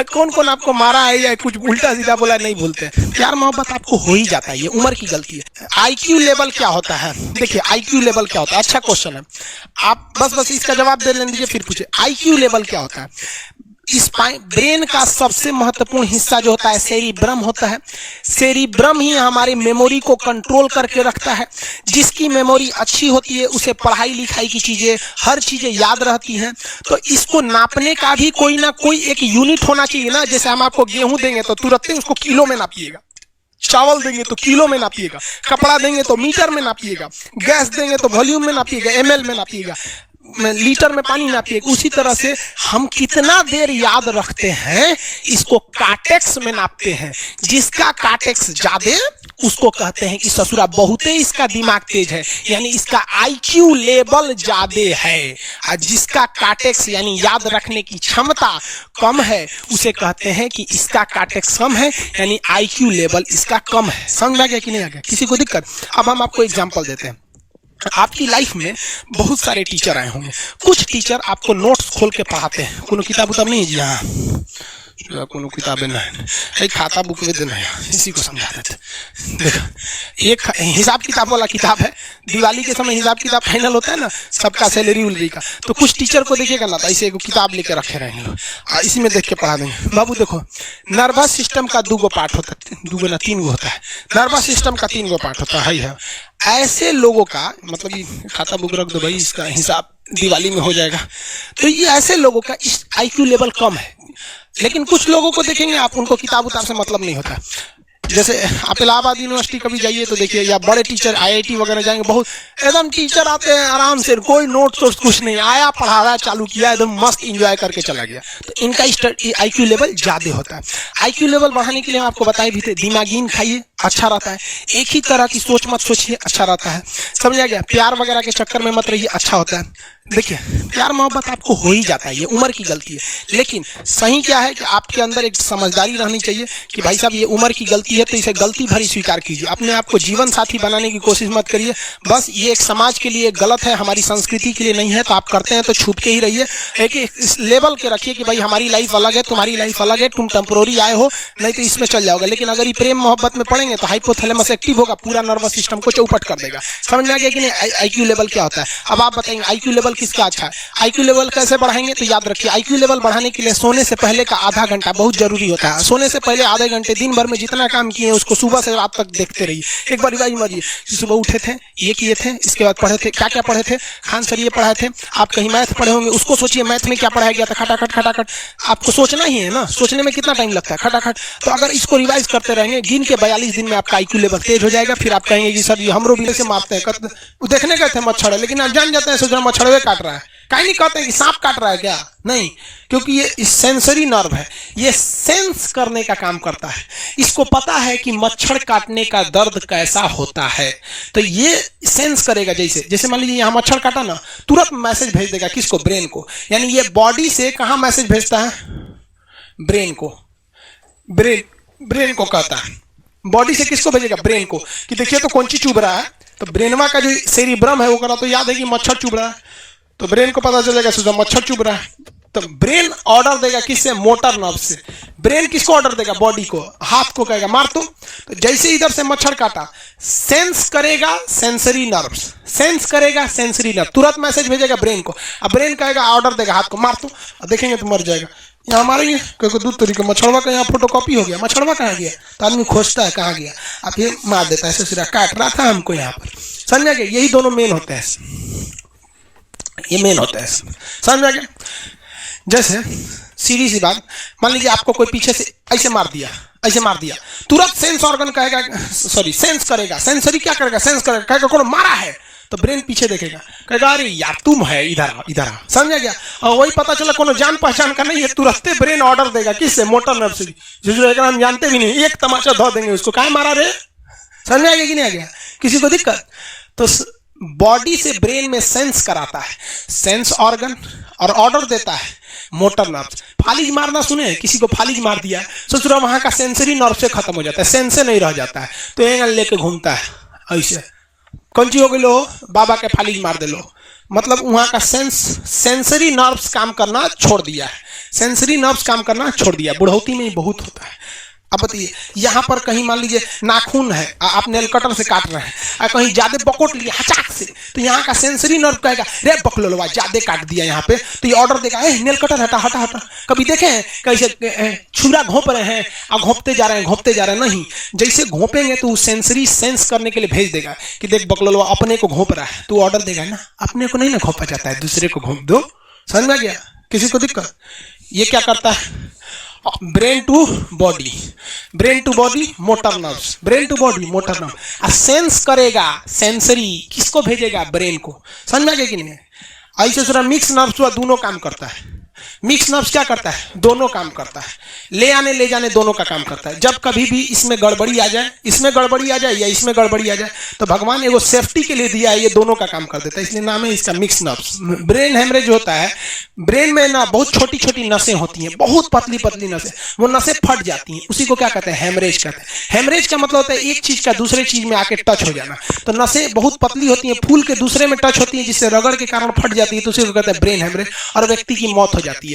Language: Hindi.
कौन कौन आपको मारा है या कुछ उल्टा सीधा बोला नहीं भूलते। प्यार मोहब्बत आपको हो ही जाता है, ये उम्र की गलती है। आईक्यू लेवल क्या होता है? देखिए आईक्यू लेवल क्या होता है, अच्छा क्वेश्चन है। आप बस इसका जवाब दे लेने दीजिए फिर पूछे आईक्यू लेवल क्या होता है। इस ब्रेन का सबसे महत्वपूर्ण हिस्सा जो होता है सेरिब्रम होता है। सेरिब्रम ही हमारी मेमोरी को कंट्रोल करके रखता है। जिसकी मेमोरी अच्छी होती है उसे पढ़ाई लिखाई की चीजें, हर चीजें याद रहती हैं। तो इसको नापने का भी कोई ना कोई एक यूनिट होना चाहिए ना। जैसे हम आपको गेहूं देंगे तो तुरंत उसको किलो में नापिएगा, चावल देंगे तो किलो में नापिएगा, कपड़ा देंगे तो मीटर में नापिएगा, गैस देंगे तो वॉल्यूम में नापिएगा, एमएल में नापिएगा, लीटर में पानी नापिएगा। उसी तरह से हम कितना देर याद रखते हैं इसको कार्टेक्स में नापते हैं। जिसका कार्टेक्स ज्यादा उसको कहते हैं कि ससुरा बहुते इसका दिमाग तेज है, यानी इसका आईक्यू लेवल ज्यादा है। और जिसका कार्टेक्स यानी याद रखने की क्षमता कम है उसे कहते हैं कि इसका कार्टेक्स कम है, यानी आईक्यू लेवल इसका कम है। समझ आ गया कि नहीं आ गया? किसी को दिक्कत? अब हम आपको एग्जांपल देते हैं। आपकी लाइफ में बहुत सारे टीचर आए होंगे। कुछ टीचर आपको नोट्स खोल के पढ़ाते हैं, कोनो किताब उताब नहीं जी, हाँ कोनो किताबें नहीं, खाता बुक में देना है, इसी को समझा देते। देखो एक हिसाब किताब वाला किताब है, दिवाली के समय हिसाब किताब फाइनल होता है ना सबका, सैलरी उलरी का। तो कुछ टीचर को देखिएगा ना तो ऐसे एक किताब लेके रखे रहेंगे, इसी में देख के पढ़ा देंगे। बाबू देखो नर्वस सिस्टम का 2 पार्ट होता है, 2 ना 3 होता है। नर्वस सिस्टम का 3 पार्ट होता है। ऐसे लोगों का मतलब कि खाता बुक रख दो भाई, इसका हिसाब दिवाली में हो जाएगा। तो ये ऐसे लोगों का आईक्यू लेवल कम है। लेकिन कुछ लोगों को देखेंगे आप, उनको किताब उताब से मतलब नहीं होता। जैसे आप इलाहाबाद यूनिवर्सिटी कभी जाइए तो देखिए, या बड़े टीचर आईआईटी वगैरह जाएंगे, बहुत एकदम टीचर आते हैं आराम से, कोई नोट्स वोट्स कुछ नहीं, आया पढ़ा रहा चालू किया, एकदम मस्त एंजॉय करके चला गया। तो इनका आईक्यू लेवल ज्यादा होता है। आईक्यू लेवल बढ़ाने के लिए हम आपको बताए भी थे, दिमागीन खाइए अच्छा रहता है, एक ही तरह की सोच मत सोचिए अच्छा रहता है। समझ आ गया? प्यार वगैरह के चक्कर में मत रहिए, अच्छा होता है। देखिए प्यार मोहब्बत आपको हो ही जाता है, ये उम्र की गलती है। लेकिन सही क्या है कि आपके अंदर एक समझदारी रहनी चाहिए कि भाई साहब ये उम्र की गलती है तो इसे गलती भरी स्वीकार कीजिए। अपने आप को जीवन साथी बनाने की कोशिश मत करिए। बस ये एक समाज के लिए गलत है, हमारी संस्कृति के लिए नहीं है, तो आप करते हैं तो छूट के ही रहिए। एक इस लेवल के रखिए कि भाई हमारी लाइफ अलग है, तुम्हारी लाइफ अलग है, तुम टेम्पोररी आए हो, नहीं तो इसमें चल जाओगे। लेकिन अगर ये प्रेम मोहब्बत में पड़ेंगे तो हाइपोथैलेमस एक्टिव होगा, पूरा नर्वस सिस्टम को चौपट कर देगा। समझ में आ गया कि नहीं आईक्यू लेवल क्या होता है? अब आप बताएंगे आईक्यू लेवल किसका अच्छा है? आईक्यू लेवल कैसे बढ़ाएंगे? तो याद रखिए आईक्यू लेवल बढ़ाने के लिए सोने से पहले का आधा घंटा बहुत जरूरी होता है। सोने से पहले आधे घंटे दिन भर में जितना काम किए उसको सुबह से रात तक देखते रहिए। एक बार रिवाइज मारिए, सुबह उठे थे ये किए थे, इसके बाद पढ़े थे, क्या क्या पढ़े थे, खान सर ये पढ़ाए थे, आप कहीं मैथ पढ़े होंगे उसको सोचिए मैथ में क्या पढ़ाया गया था, खटाखट खटाखट आपको सोचना ही है ना, सोचने में कितना टाइम लगता है, खटाखट। तो अगर इसको रिवाइज करते रहेंगे गिन के 42 दिन में आपका आईक्यू लेवल तेज हो जाएगा। फिर आप कहेंगे कि सर ये हमरो भी से मारते हैं, देखने गए थे मच्छर है, लेकिन आप जान जाते हैं सोच रहे मच्छरवे काट रहा है, कहीं नहीं कहते हैं कि सांप काट रहा है क्या, नहीं, क्योंकि ये सेंसरी नर्व है, ये सेंस करने का काम करता है। इसको पता है कि मच्छर काटने का दर्द कैसा होता है, तो ये सेंस करेगा। जैसे जैसे मान लीजिए यहाँ मच्छर काटा ना, तुरंत मैसेज भेज देगा किसको? ब्रेन को। यानी ये बॉडी से कहाँ मैसेज भेजता है? ब्रेन को। ब्रेन को कहता है, बॉडी से किसको भेजेगा? ब्रेन को, कि देखिए तो कौन चीज चुभ रहा है। तो ब्रेनवा का जो सेरिब्रम है वो करा तो याद है कि मच्छर चुभ रहा है, तो ब्रेन को पता चलेगा सुधा मच्छर चुभ रहा है। तो ब्रेन ऑर्डर देगा किससे? मोटर नर्व से। ब्रेन किसको ऑर्डर देगा? बॉडी को, हाथ को कहेगा मार तो जैसे इधर से मच्छर काटा, सेंस करेगा सेंसरी नर्व्स, सेंस करेगा सेंसरी नर्व, तुरंत मैसेज भेजेगा ब्रेन को। अब ब्रेन कहेगा ऑर्डर देगा हाथ को मार तो, देखेंगे तो मर जाएगा। यहाँ मारेंगे क्योंकि दूध तरीके मच्छरवा का यहाँ फोटोकॉपी हो गया, मच्छरवा कहाँ गया, तो आदमी खोजता है कहाँ गया, अब ये मार देता है, ससुरा काट रहा था हमको यहाँ पर। समझ गए? यही दोनों मेन होते हैं, ये मेन होता है। समझ में आ गया? जैसे सीधी सी बात, मान लीजिए आपको कोई पीछे से ऐसे मार दिया, ऐसे मार दिया, तुरंत सेंस ऑर्गन कहेगा, सॉरी सेंस करेगा, सेंसरी क्या करेगा? सेंस करेगा, कहेगा कौन मारा है, तो ब्रेन पीछे देखेगा, कहेगा अरे यार तुम है इधर इधर। समझ गया? और वही पता चला कोनो जान पहचान का नहीं है, तुरंत ब्रेन ऑर्डर देगा किससे? मोटर नर्व से, जो हम जानते भी नहीं, एक तमाचा धो देंगे उसको, कहाँ मारा रे। समझ आ गया कि नहीं आ गया? किसी को दिक्कत? तो बॉडी से ब्रेन में सेंस कराता है सेंस ऑर्गन, और ऑर्डर देता है मोटर नर्व। फालिज मारना सुने, किसी को फालिज मार दिया, सोच रहा वहां का सेंसरी नर्व से खत्म हो जाता है, सेंस से नहीं रह जाता है, तो एंगल लेके घूमता है ऐसे, कौन ची हो गई लो बाबा के फालिज मार दे लो, मतलब वहाँ का सेंसरी नर्व्स काम करना छोड़ दिया है, सेंसरी नर्व्स काम करना छोड़ दिया। बुढ़ौती में ही बहुत होता है। अब बताइए, यहाँ पर कहीं मान लीजिए नाखून है, आप नेल कटर से काट रहे हैं और कहीं ज्यादा बकोट लिया हचाक से, तो यहाँ का सेंसरी नर्व कहेगा रे बकलोलवा ज्यादा काट दिया यहाँ पे, तो ये ऑर्डर देगा ए नेल कटर हटा हटा हटा। कभी देखे हैं कैसे छुरा घोंप रहे हैं और घोंपते जा रहे हैं घोंपते जा रहे हैं? नहीं, जैसे घोंपेंगे तो सेंसरी सेंस करने के लिए भेज देगा कि देख बकलोलवा अपने को घोंप रहा है, तो ऑर्डर देगा ना, अपने को नहीं ना घोंपा जाता है, दूसरे को घोंप दो। समझ में आ गया? किसी को दिक्कत? ये क्या करता है? Brain to body, brain to body motor nerves, brain to body motor nerve, sense करेगा, सेंसरी किसको भेजेगा? ब्रेन को। समझ में आ गया कि नहीं? ऐसे थोड़ा मिक्स नर्व्स हुआ, दोनों काम करता है। मिक्स नर्व्स क्या करता है? दोनों काम करता है, ले आने ले जाने दोनों का काम करता है। जब कभी भी इसमें गड़बड़ी आ जाए, इसमें गड़बड़ी आ जाए या इसमें गड़बड़ी आ जाए, तो भगवान एगो सेफ्टी के लिए दिया है, ये दोनों का काम कर देता है, इसलिए नाम है इसका मिक्स नर्व्स। ब्रेन हेमरेज होता है, ब्रेन में ना बहुत छोटी छोटी नसें होती हैं, बहुत पतली पतली नसें, वो नसें फट जाती हैं, उसी को क्या कहते हैं? हेमरेज कहते हैं। हेमरेज का मतलब होता है एक चीज का दूसरे चीज में आके टच हो जाना। तो नसें बहुत पतली होती हैं, फूल के दूसरे में टच होती है, जिससे रगड़ के कारण फट जाती है, तो उसी को कहते हैं ब्रेन हेमरेज, और व्यक्ति की मौत हो जाती है।